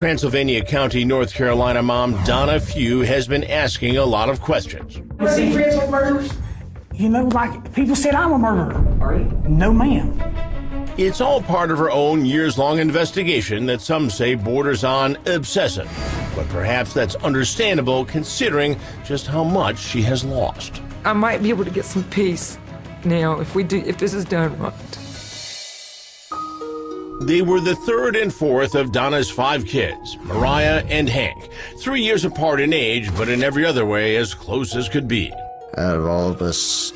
Transylvania County, North Carolina mom Donna Few has been asking a lot of questions. Was he friends with murderers? You know, like people said I'm a murderer. Are you? No, ma'am. It's all part of her own years-long investigation that some say borders on obsessive. But perhaps that's understandable considering just how much she has lost. I might be able to get some peace now if this is done right. They were the third and fourth of Donna's 5 kids, Mariah and Hank. 3 years apart in age, but in every other way as close as could be. Out of all of us,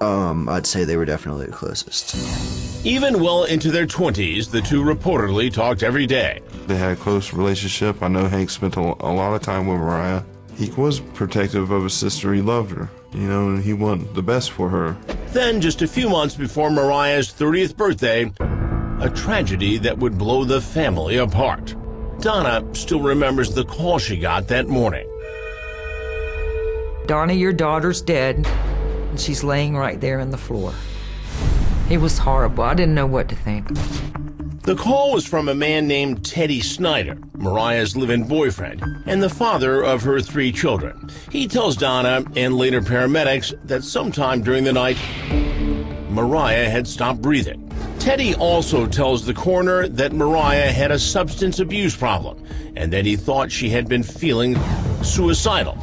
I'd say they were definitely the closest. Even well into their 20s, the two reportedly talked every day. They had a close relationship. I know Hank spent a lot of time with Mariah. He was protective of his sister. He loved her, and he wanted the best for her. Then, just a few months before Mariah's 30th birthday, a tragedy that would blow the family apart. Donna still remembers the call she got that morning. Donna, your daughter's dead, and she's laying right there on the floor. It was horrible. I didn't know what to think. The call was from a man named Teddy Snyder, Mariah's live-in boyfriend, and the father of her 3 children. He tells Donna and later paramedics that sometime during the night, Mariah had stopped breathing. Teddy also tells the coroner that Mariah had a substance abuse problem and that he thought she had been feeling suicidal.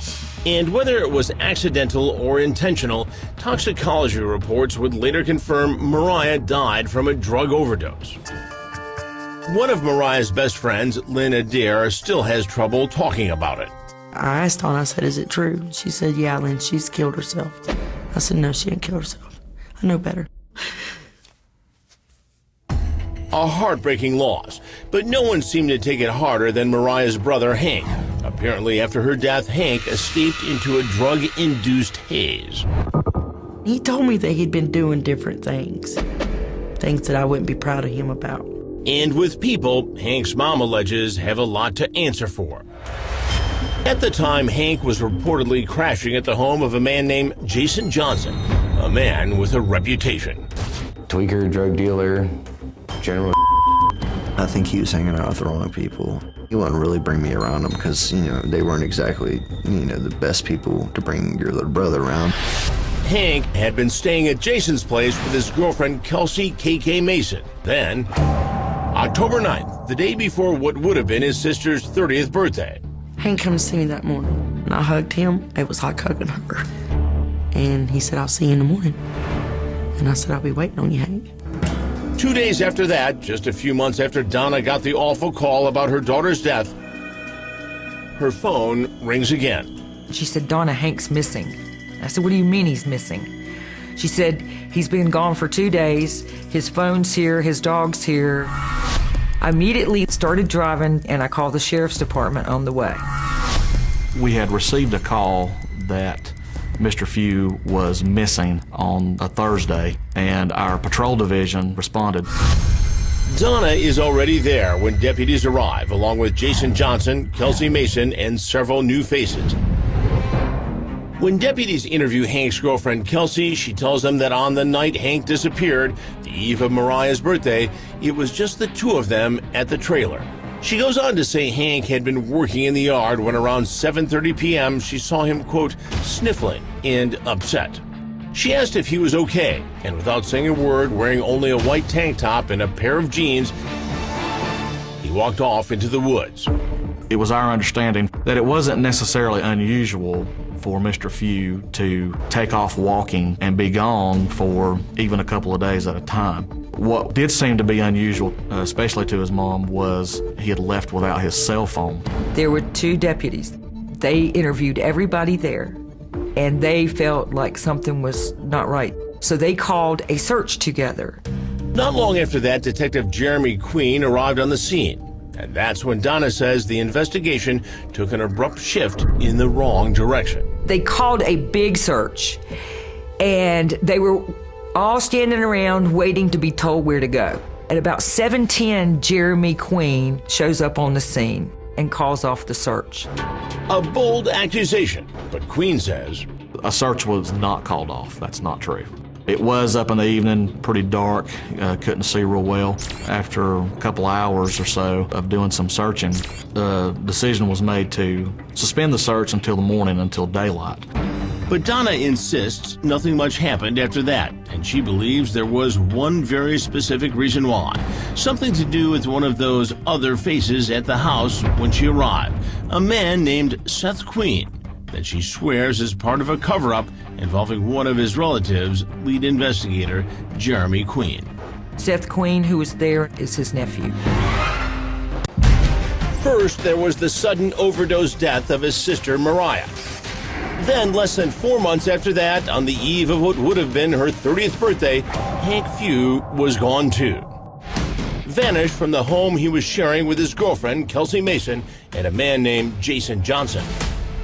And whether it was accidental or intentional, toxicology reports would later confirm Mariah died from a drug overdose. One of Mariah's best friends, Lynn Adair, still has trouble talking about it. I asked Donna, I said, is it true? She said, yeah, Lynn, she's killed herself. I said, no, she didn't kill herself. I know better. A heartbreaking loss, but no one seemed to take it harder than Mariah's brother, Hank. Apparently, after her death, Hank escaped into a drug-induced haze. He told me that he'd been doing different things that I wouldn't be proud of him about. And with people, Hank's mom alleges, have a lot to answer for. At the time, Hank was reportedly crashing at the home of a man named Jason Johnson, a man with a reputation. Tweaker, drug dealer, general. I think he was hanging out with the wrong people. He wouldn't really bring me around them because, they weren't exactly, the best people to bring your little brother around. Hank had been staying at Jason's place with his girlfriend, Kelsey KK Mason. Then, October 9th, the day before what would have been his sister's 30th birthday. Hank came to see me that morning, and I hugged him. It was like hugging her. And he said, I'll see you in the morning. And I said, I'll be waiting on you, Hank. 2 days after that, just a few months after Donna got the awful call about her daughter's death, her phone rings again. She said, Donna, Hank's missing. I said, what do you mean he's missing? She said, he's been gone for 2 days. His phone's here, his dog's here. I immediately started driving, and I called the sheriff's department on the way. We had received a call that Mr. Few was missing on a Thursday, and our patrol division responded. Donna is already there when deputies arrive, along with Jason Johnson, Kelsey Mason, and several new faces. When deputies interview Hank's girlfriend, Kelsey, she tells them that on the night Hank disappeared, the eve of Mariah's birthday, it was just the two of them at the trailer. She goes on to say Hank had been working in the yard when around 7:30 p.m. she saw him, quote, sniffling and upset. She asked if he was okay, and without saying a word, wearing only a white tank top and a pair of jeans, he walked off into the woods. It was our understanding that it wasn't necessarily unusual for Mr. Few to take off walking and be gone for even a couple of days at a time. What did seem to be unusual, especially to his mom, was he had left without his cell phone. There were 2 deputies. They interviewed everybody there, and they felt like something was not right. So they called a search together. Not long after that, Detective Jeremy Queen arrived on the scene. And that's when Donna says the investigation took an abrupt shift in the wrong direction. They called a big search, and they were all standing around waiting to be told where to go. At about 7:10, Jeremy Queen shows up on the scene and calls off the search. A bold accusation, but Queen says A search was not called off. That's not true. It was up in the evening, pretty dark, couldn't see real well. After a couple hours or so of doing some searching, the decision was made to suspend the search until the morning, until daylight. But Donna insists nothing much happened after that, and she believes there was one very specific reason why. Something to do with one of those other faces at the house when she arrived, a man named Seth Queen, that she swears is part of a cover-up involving one of his relatives, lead investigator Jeremy Queen. Seth Queen, who was there, is his nephew. First, there was the sudden overdose death of his sister Mariah. Then, less than 4 months after that, on the eve of what would have been her 30th birthday, Hank Few was gone too. Vanished from the home he was sharing with his girlfriend, Kelsey Mason, and a man named Jason Johnson.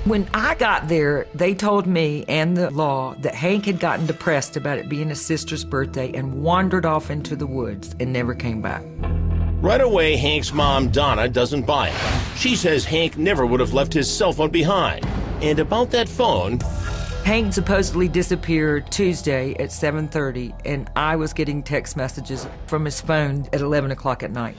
When I got there, they told me and the law that Hank had gotten depressed about it being his sister's birthday and wandered off into the woods and never came back. Right away, Hank's mom, Donna, doesn't buy it. She says Hank never would have left his cell phone behind. And about that phone, Hank supposedly disappeared Tuesday at 7:30, and I was getting text messages from his phone at 11 o'clock at night.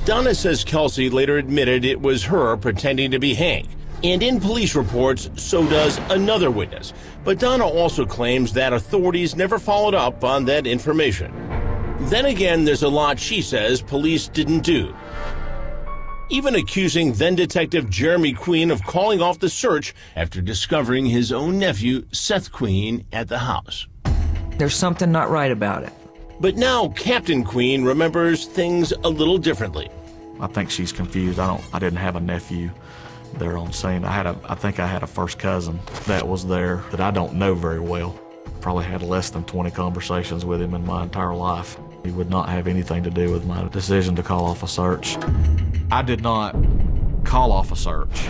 Donna says Kelsey later admitted it was her pretending to be Hank. And in police reports, so does another witness. But Donna also claims that authorities never followed up on that information. Then again, there's a lot she says police didn't do, even accusing then-Detective Jeremy Queen of calling off the search after discovering his own nephew, Seth Queen, at the house. There's something not right about it. But now Captain Queen remembers things a little differently. I think she's confused. I didn't have a nephew there on scene. I think I had a first cousin that was there that I don't know very well. Probably had less than 20 conversations with him in my entire life. He would not have anything to do with my decision to call off a search. I did not call off a search.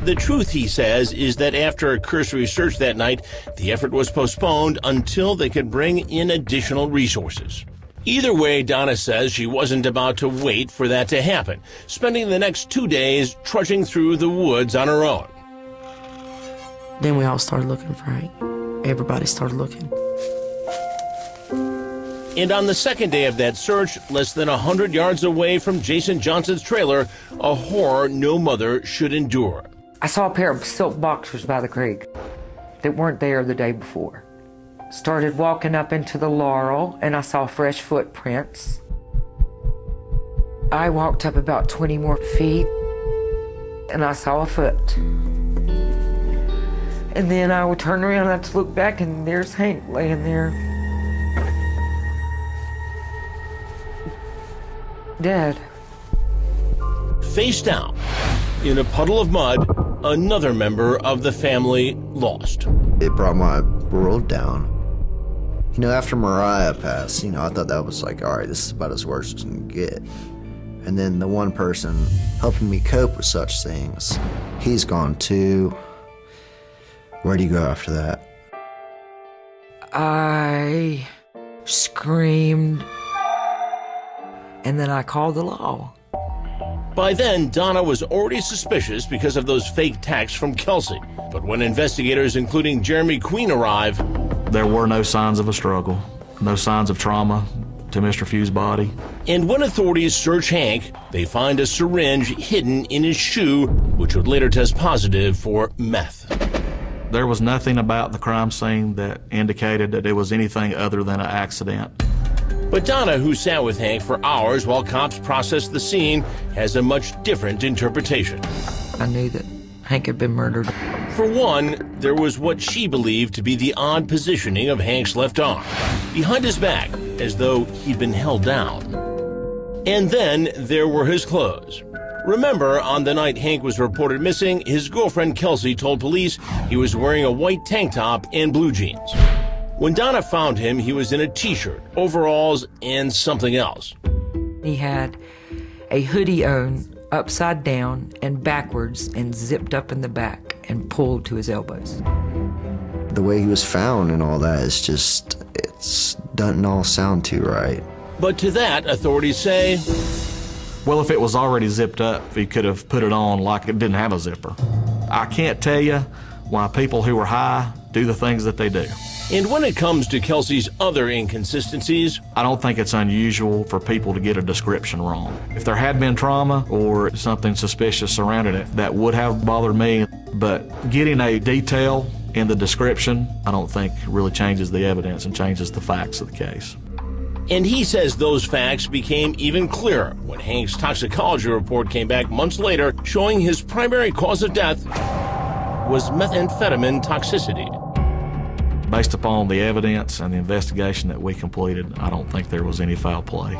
The truth, he says, is that after a cursory search that night, the effort was postponed until they could bring in additional resources. Either way, Donna says she wasn't about to wait for that to happen, spending the next 2 days trudging through the woods on her own. Then we all started looking for Hank. Everybody started looking. And on the second day of that search, less than 100 yards away from Jason Johnson's trailer, a horror no mother should endure. I saw a pair of silk boxers by the creek that weren't there the day before. Started walking up into the laurel, and I saw fresh footprints. I walked up about 20 more feet, and I saw a foot. And then I would turn around and I had to look back, and there's Hank laying there. Dead. Face down, in a puddle of mud, another member of the family lost. It brought my world down. You know, after Mariah passed, I thought that was like, all right, this is about as worse as it can get. And then the one person helping me cope with such things, he's gone too. Where do you go after that? I screamed, and then I called the law. By then, Donna was already suspicious because of those fake texts from Kelsey. But when investigators, including Jeremy Queen, arrived, there were no signs of a struggle, no signs of trauma to Mr. Few's body. And when authorities search Hank, they find a syringe hidden in his shoe, which would later test positive for meth. There was nothing about the crime scene that indicated that it was anything other than an accident. But Donna, who sat with Hank for hours while cops processed the scene, has a much different interpretation. I knew that Hank had been murdered. For one, there was what she believed to be the odd positioning of Hank's left arm, behind his back, as though he'd been held down. And then there were his clothes. Remember, on the night Hank was reported missing, his girlfriend Kelsey told police he was wearing a white tank top and blue jeans. When Donna found him, he was in a t-shirt, overalls, and something else. He had a hoodie on upside down and backwards and zipped up in the back and pulled to his elbows. The way he was found and all that is just, it doesn't all sound too right. But to that, authorities say, well, if it was already zipped up, he could have put it on like it didn't have a zipper. I can't tell you why people who were high do the things that they do. And when it comes to Kelsey's other inconsistencies, I don't think it's unusual for people to get a description wrong. If there had been trauma or something suspicious surrounding it, that would have bothered me. But getting a detail in the description, I don't think really changes the evidence and changes the facts of the case. and he says those facts became even clearer when Hank's toxicology report came back months later showing his primary cause of death was methamphetamine toxicity. Based upon the evidence and the investigation that we completed, I don't think there was any foul play.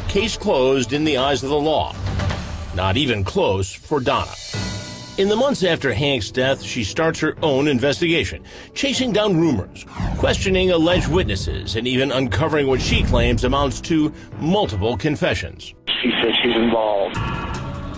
Case closed in the eyes of the law. Not even close for Donna. In the months after Hank's death, she starts her own investigation, chasing down rumors, questioning alleged witnesses, and even uncovering what she claims amounts to multiple confessions. She says she's involved.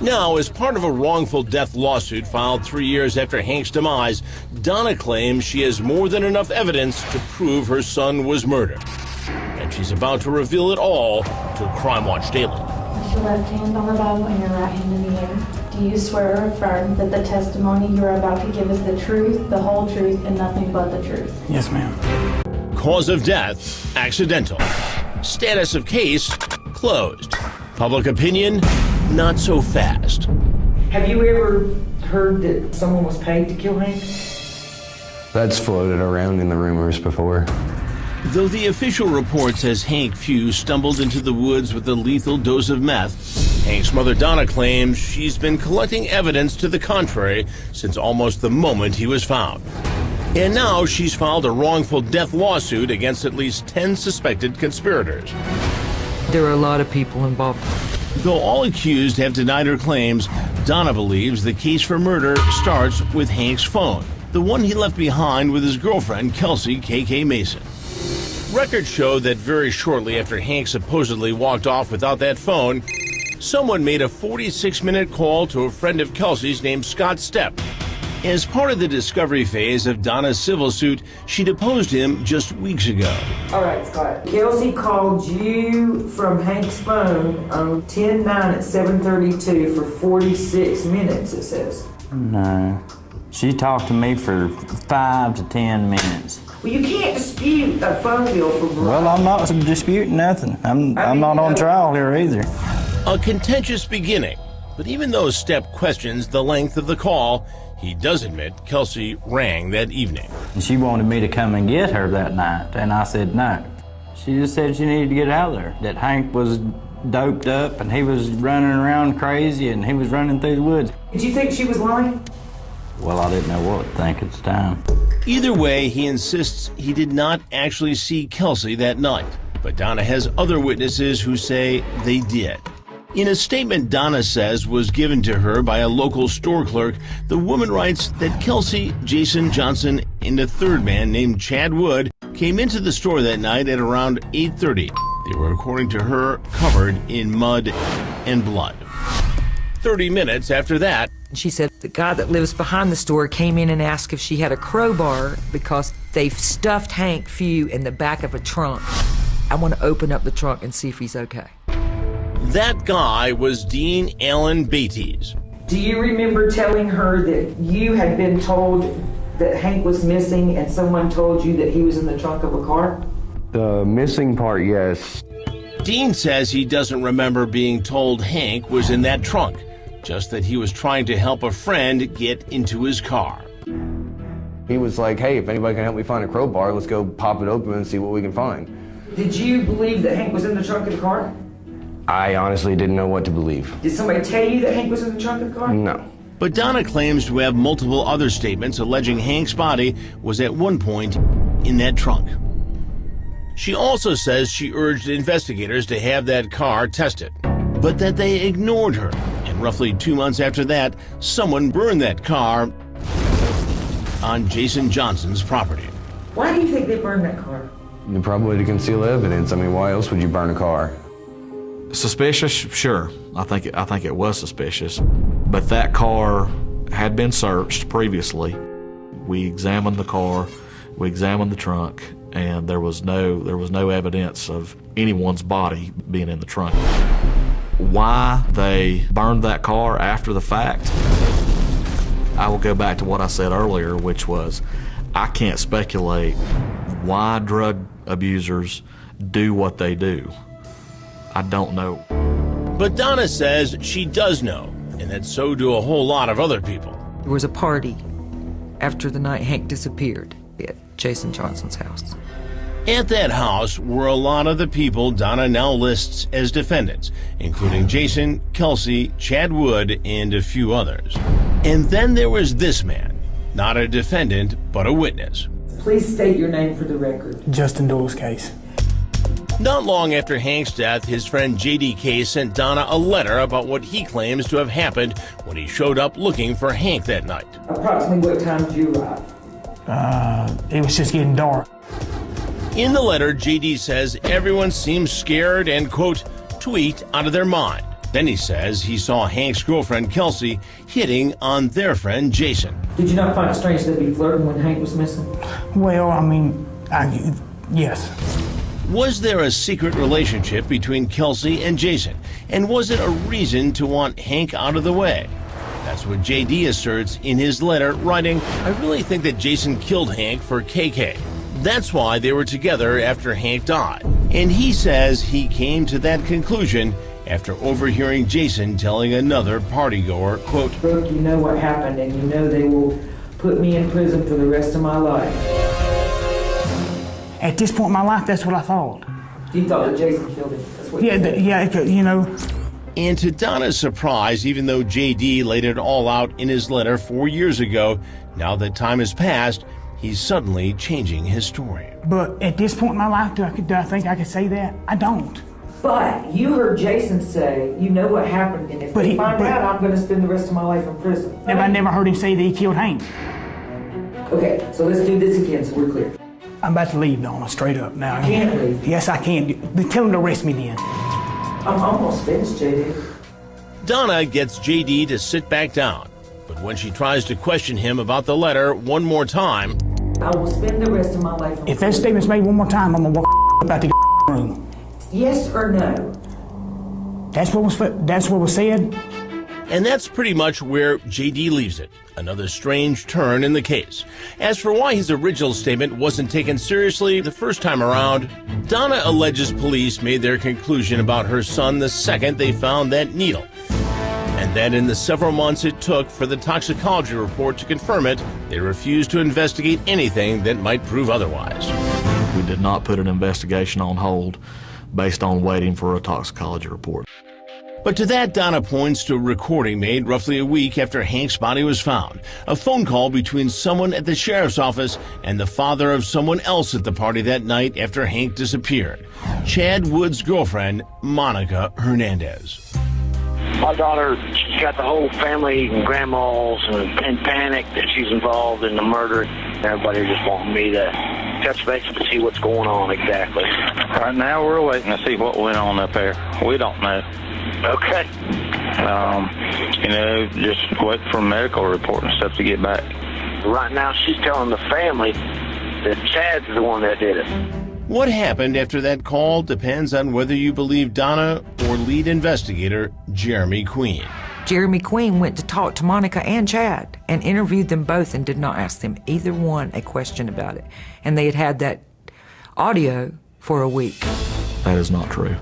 Now, as part of a wrongful death lawsuit filed 3 years after Hank's demise, Donna claims she has more than enough evidence to prove her son was murdered. And she's about to reveal it all to Crime Watch Daily. With your left hand on the Bible and your right hand in the air, do you swear or affirm that the testimony you are about to give is the truth, the whole truth, and nothing but the truth? Yes, ma'am. Cause of death, accidental. Status of case, closed. Public opinion, not so fast. Have you ever heard that someone was paid to kill Hank? That's floated around in the rumors before. Though the official report says Hank Few stumbled into the woods with a lethal dose of meth, Hank's mother Donna claims she's been collecting evidence to the contrary since almost the moment he was found. And now she's filed a wrongful death lawsuit against at least 10 suspected conspirators. There are a lot of people involved. Though all accused have denied her claims, Donna believes the case for murder starts with Hank's phone, the one he left behind with his girlfriend Kelsey KK Mason. Records show that very shortly after Hank supposedly walked off without that phone, someone made a 46-minute call to a friend of Kelsey's named Scott Stepp. As part of the discovery phase of Donna's civil suit, she deposed him just weeks ago. All right, Scott. Kelsey called you from Hank's phone on 10/9 at 7:32 for 46 minutes, it says. No. She talked to me for 5 to 10 minutes. Well, you can't dispute a phone bill for Verizon. Well, I'm not disputing nothing. I'm not on trial here either. A contentious beginning, but even though Stepp questions the length of the call, he does admit Kelsey rang that evening. She wanted me to come and get her that night, and I said no. She just said she needed to get out of there, that Hank was doped up and he was running around crazy and he was running through the woods. Did you think she was lying? Well, I didn't know what to think at the time. Either way, he insists he did not actually see Kelsey that night, but Donna has other witnesses who say they did. In a statement Donna says was given to her by a local store clerk, the woman writes that Kelsey, Jason Johnson, and a third man named Chad Wood came into the store that night at around 8:30. They were, according to her, covered in mud and blood. 30 minutes after that, She said the guy that lives behind the store came in and asked if she had a crowbar because they've stuffed Hank Few in the back of a trunk. I want to open up the trunk and see if he's okay. that guy was Dean Allen Beatties. Do you remember telling her that you had been told that Hank was missing and someone told you that he was in the trunk of a car? The missing part, yes. Dean says he doesn't remember being told Hank was in that trunk, just that he was trying to help a friend get into his car. He was like, hey, if anybody can help me find a crowbar, let's go pop it open and see what we can find. Did you believe that Hank was in the trunk of the car? I honestly didn't know what to believe. Did somebody tell you that Hank was in the trunk of the car? No. But Donna claims to have multiple other statements alleging Hank's body was at one point in that trunk. She also says she urged investigators to have that car tested, but that they ignored her. And roughly 2 months after that, someone burned that car on Jason Johnson's property. Why do you think they burned that car? Probably to conceal evidence. I mean, why else would you burn a car? Suspicious? Sure. I think it was suspicious. But that car had been searched previously. We examined the car, we examined the trunk, and there was no evidence of anyone's body being in the trunk. Why they burned that car after the fact, I will go back to what I said earlier, which was I can't speculate why drug abusers do what they do. I don't know. But Donna says she does know, and that so do a whole lot of other people. There was a party after the night Hank disappeared at Jason Johnson's house. At that house were a lot of the people Donna now lists as defendants, including Jason, Kelsey, Chad Wood, and a few others. And then there was this man, not a defendant, but a witness. Please state your name for the record. Justin Doyle's case. Not long after Hank's death, his friend JDK sent Donna a letter about what he claims to have happened when he showed up looking for Hank that night. Approximately what time did you arrive? It was just getting dark. In the letter, JD says everyone seems scared and, quote, tweet out of their mind. Then he says he saw Hank's girlfriend, Kelsey, hitting on their friend, Jason. Did you not find it strange they'd be flirting when Hank was missing? Well, I mean, yes. Was there a secret relationship between Kelsey and Jason? And was it a reason to want Hank out of the way? That's what JD asserts in his letter, writing, I really think that Jason killed Hank for KK. That's why they were together after Hank died. And he says he came to that conclusion after overhearing Jason telling another partygoer, quote, Brooke, you know what happened, and you know they will put me in prison for the rest of my life. At this point in my life, that's what I thought. You thought that Jason killed him? That's what You know. And to Donna's surprise, even though JD laid it all out in his letter 4 years ago, now that time has passed, he's suddenly changing his story. But at this point in my life, do I think I could say that? I don't. But you heard Jason say, you know what happened, and if they find out, I'm going to spend the rest of my life in prison. I never heard him say that he killed Hank. Okay, so let's do this again so we're clear. I'm about to leave, Donna, straight up now. You can't leave. Yes, I can. Tell him to arrest me then. I'm almost finished, JD. Donna gets JD to sit back down, but when she tries to question him about the letter one more time, I will spend the rest of my life in If that statement's made one more time, I'm gonna walk about the room. Yes or no? That's what was said. and that's pretty much where JD leaves it. Another strange turn in the case. As for why his original statement wasn't taken seriously the first time around, Donna alleges police made their conclusion about her son the second they found that needle. And that in the several months it took for the toxicology report to confirm it, they refused to investigate anything that might prove otherwise. We did not put an investigation on hold based on waiting for a toxicology report. But to that, Donna points to a recording made roughly a week after Hank's body was found. A phone call between someone at the sheriff's office and the father of someone else at the party that night after Hank disappeared. Chad Wood's girlfriend, Monica Hernandez. My daughter got the whole family and grandmas in panic that she's involved in the murder. Everybody just wanting me to touch base to see what's going on exactly. Right now, we're waiting to see what went on up there. We don't know. Okay. Just wait for a medical report and stuff to get back. Right now, she's telling the family that Chad's the one that did it. What happened after that call depends on whether you believe Donna or lead investigator Jeremy Queen. Jeremy Queen went to talk to Monica and Chad and interviewed them both and did not ask them either one a question about it. And they had had that audio for a week. That is not true.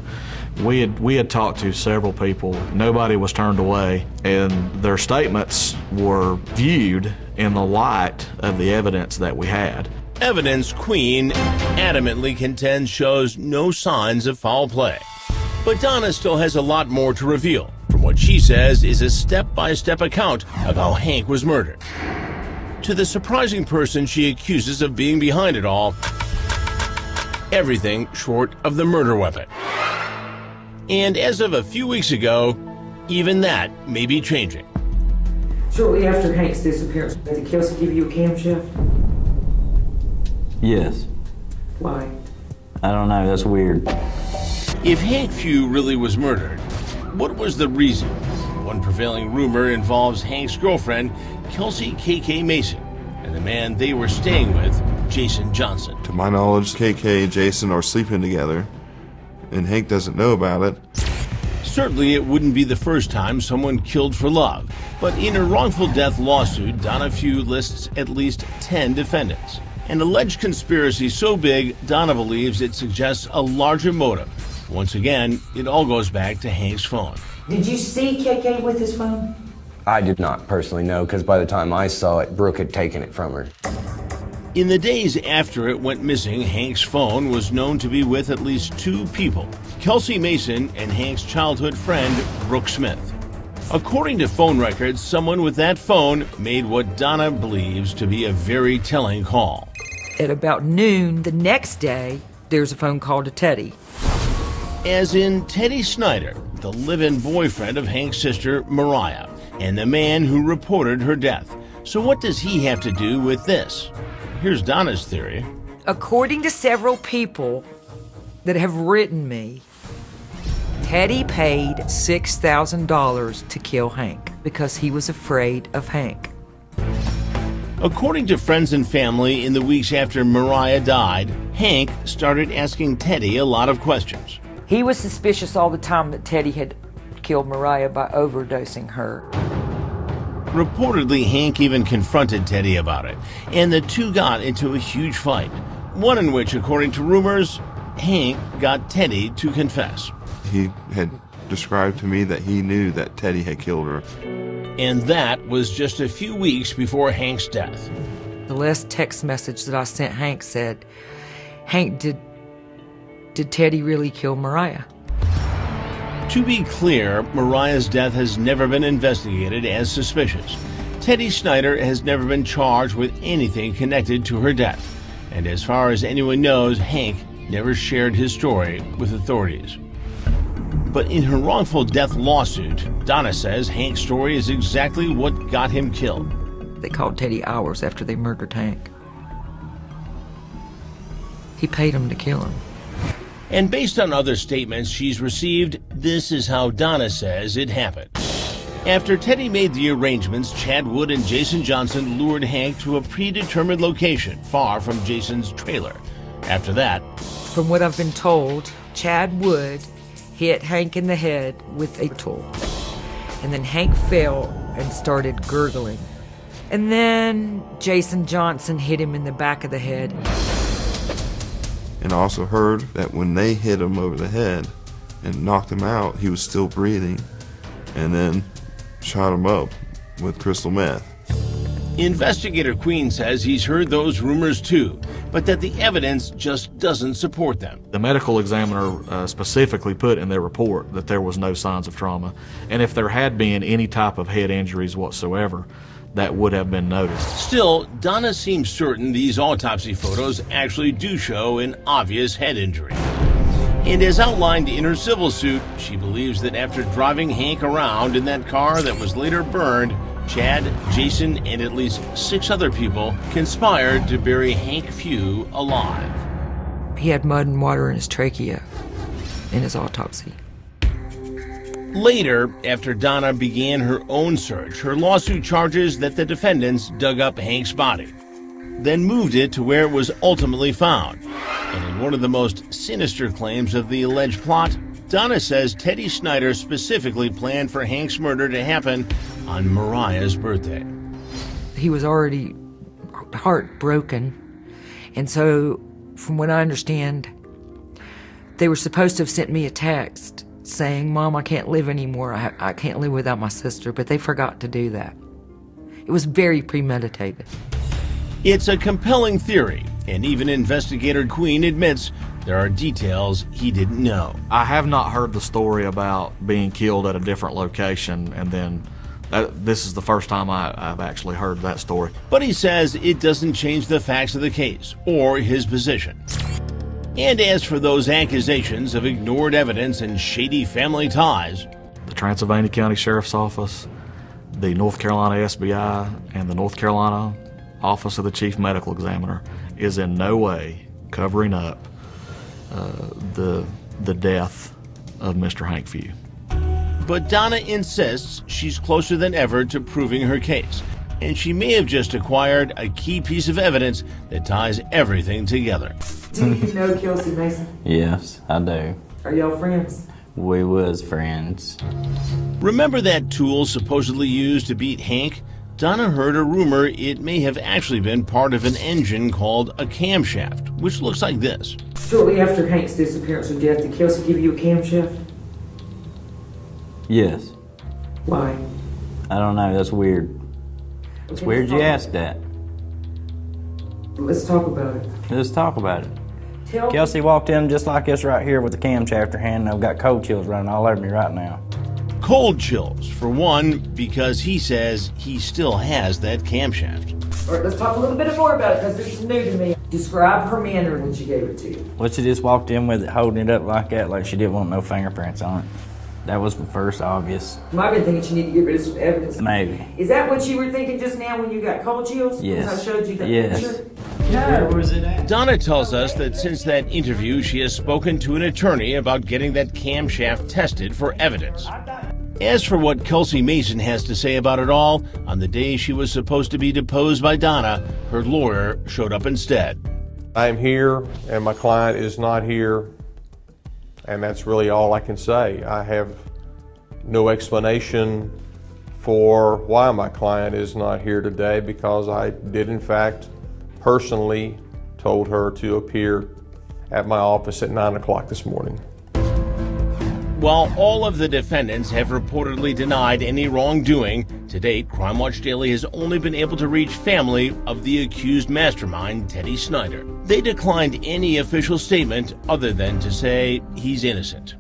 We had talked to several people. Nobody was turned away, and their statements were viewed in the light of the evidence that we had. Evidence Queen adamantly contends shows no signs of foul play. But Donna still has a lot more to reveal from what she says is a step-by-step account of how Hank was murdered. To the surprising person she accuses of being behind it all, everything short of the murder weapon. And as of a few weeks ago, even that may be changing. Shortly after Hank's disappearance, did Kelsey give you a camshaft? Yes. Why? I don't know. That's weird. If Hank Few really was murdered, what was the reason? One prevailing rumor involves Hank's girlfriend, Kelsey KK Mason, and the man they were staying with, Jason Johnson. To my knowledge, KK and Jason are sleeping together, and Hank doesn't know about it. Certainly, it wouldn't be the first time someone killed for love. But in her wrongful death lawsuit, Donna Few lists at least 10 defendants. An alleged conspiracy so big, Donna believes it suggests a larger motive. Once again, it all goes back to Hank's phone. Did you see KK with his phone? I did not personally know, because by the time I saw it, Brooke had taken it from her. In the days after it went missing, Hank's phone was known to be with at least 2 people, Kelsey Mason and Hank's childhood friend, Brooke Smith. According to phone records, someone with that phone made what Donna believes to be a very telling call. At about noon the next day, there's a phone call to Teddy. As in Teddy Snyder, the live-in boyfriend of Hank's sister, Mariah, and the man who reported her death. So what does he have to do with this? Here's Donna's theory. According to several people that have written me, Teddy paid $6,000 to kill Hank because he was afraid of Hank. According to friends and family, in the weeks after Mariah died, Hank started asking Teddy a lot of questions. He was suspicious all the time that Teddy had killed Mariah by overdosing her. Reportedly, Hank even confronted Teddy about it, and the two got into a huge fight, one in which, according to rumors, Hank got Teddy to confess. He had described to me that he knew that Teddy had killed her. And that was just a few weeks before Hank's death. The last text message that I sent Hank said, "Hank, did Teddy really kill Mariah?" To be clear, Mariah's death has never been investigated as suspicious. Teddy Snyder has never been charged with anything connected to her death. And as far as anyone knows, Hank never shared his story with authorities. But in her wrongful death lawsuit, Donna says Hank's story is exactly what got him killed. They called Teddy hours after they murdered Hank. He paid him to kill him. And based on other statements she's received, this is how Donna says it happened. After Teddy made the arrangements, Chad Wood and Jason Johnson lured Hank to a predetermined location far from Jason's trailer. After that, from what I've been told, Chad Wood hit Hank in the head with a tool. And then Hank fell and started gurgling. And then Jason Johnson hit him in the back of the head. And I also heard that when they hit him over the head and knocked him out, he was still breathing, and then shot him up with crystal meth. Investigator Queen says he's heard those rumors too, but that the evidence just doesn't support them. The medical examiner specifically put in their report that there was no signs of trauma, and if there had been any type of head injuries whatsoever, that would have been noticed. Still, Donna seems certain these autopsy photos actually do show an obvious head injury. And as outlined in her civil suit, she believes that after driving Hank around in that car that was later burned, Chad, Jason, and at least 6 other people conspired to bury Hank Few alive. He had mud and water in his trachea in his autopsy. Later, after Donna began her own search, her lawsuit charges that the defendants dug up Hank's body, then moved it to where it was ultimately found. And in one of the most sinister claims of the alleged plot, Donna says Teddy Snyder specifically planned for Hank's murder to happen on Mariah's birthday. He was already heartbroken, and so, from what I understand, they were supposed to have sent me a text saying, "Mom, I can't live anymore. I can't live without my sister," but they forgot to do that. It was very premeditated. It's a compelling theory, and even investigator Queen admits there are details he didn't know. I have not heard the story about being killed at a different location, and then this is the first time I've actually heard that story. But he says it doesn't change the facts of the case or his position. And as for those accusations of ignored evidence and shady family ties, the Transylvania County Sheriff's Office, the North Carolina SBI, and the North Carolina Office of the Chief Medical Examiner is in no way covering up the death of Mr. Hank Few. But Donna insists she's closer than ever to proving her case, and she may have just acquired a key piece of evidence that ties everything together. Do you know Kelsey Mason? Yes, I do. Are y'all friends? We was friends. Remember that tool supposedly used to beat Hank? Donna heard a rumor it may have actually been part of an engine called a camshaft, which looks like this. Shortly after Hank's disappearance or death, did Kelsey give you a camshaft? Yes. Why? I don't know, that's weird. It's weird you asked that. Let's talk about it. Let's talk about it. Tell Kelsey walked in just like this right here with the camshaft in her hand, and I've got cold chills running all over me right now. Cold chills, for one, because he says he still has that camshaft. All right, let's talk a little bit more about it because this is new to me. Describe her manner when she gave it to you. Well, she just walked in with it, holding it up like that, like she didn't want no fingerprints on it. That was the first obvious. You might have been thinking you need to get rid of some evidence. Maybe. Is that what you were thinking just now when you got cold chills? Yes. Because I showed you that Yes. picture? No. Where was it at? Donna tells us that since that interview, she has spoken to an attorney about getting that camshaft tested for evidence. As for what Kelsey Mason has to say about it all, on the day she was supposed to be deposed by Donna, her lawyer showed up instead. I'm here and my client is not here, and that's really all I can say. I have no explanation for why my client is not here today, because I did in fact personally told her to appear at my office at 9 o'clock this morning. While all of the defendants have reportedly denied any wrongdoing, to date, Crime Watch Daily has only been able to reach family of the accused mastermind, Teddy Snyder. They declined any official statement other than to say he's innocent.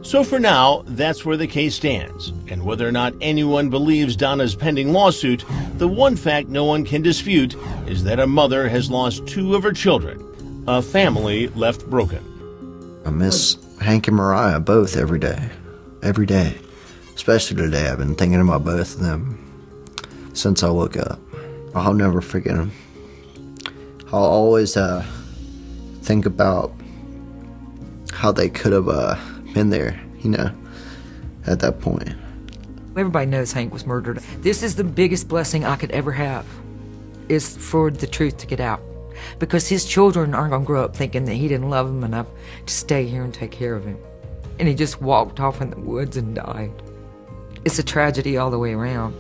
So for now, that's where the case stands. And whether or not anyone believes Donna's pending lawsuit, the one fact no one can dispute is that a mother has lost 2 of her children, a family left broken. I miss Hank and Mariah both every day. Every day. Especially today. I've been thinking about both of them since I woke up. I'll never forget them. I'll always think about how they could have been there, you know, at that point. Everybody knows Hank was murdered. This is the biggest blessing I could ever have, is for the truth to get out. Because his children aren't going to grow up thinking that he didn't love them enough to stay here and take care of him. And he just walked off in the woods and died. It's a tragedy all the way around.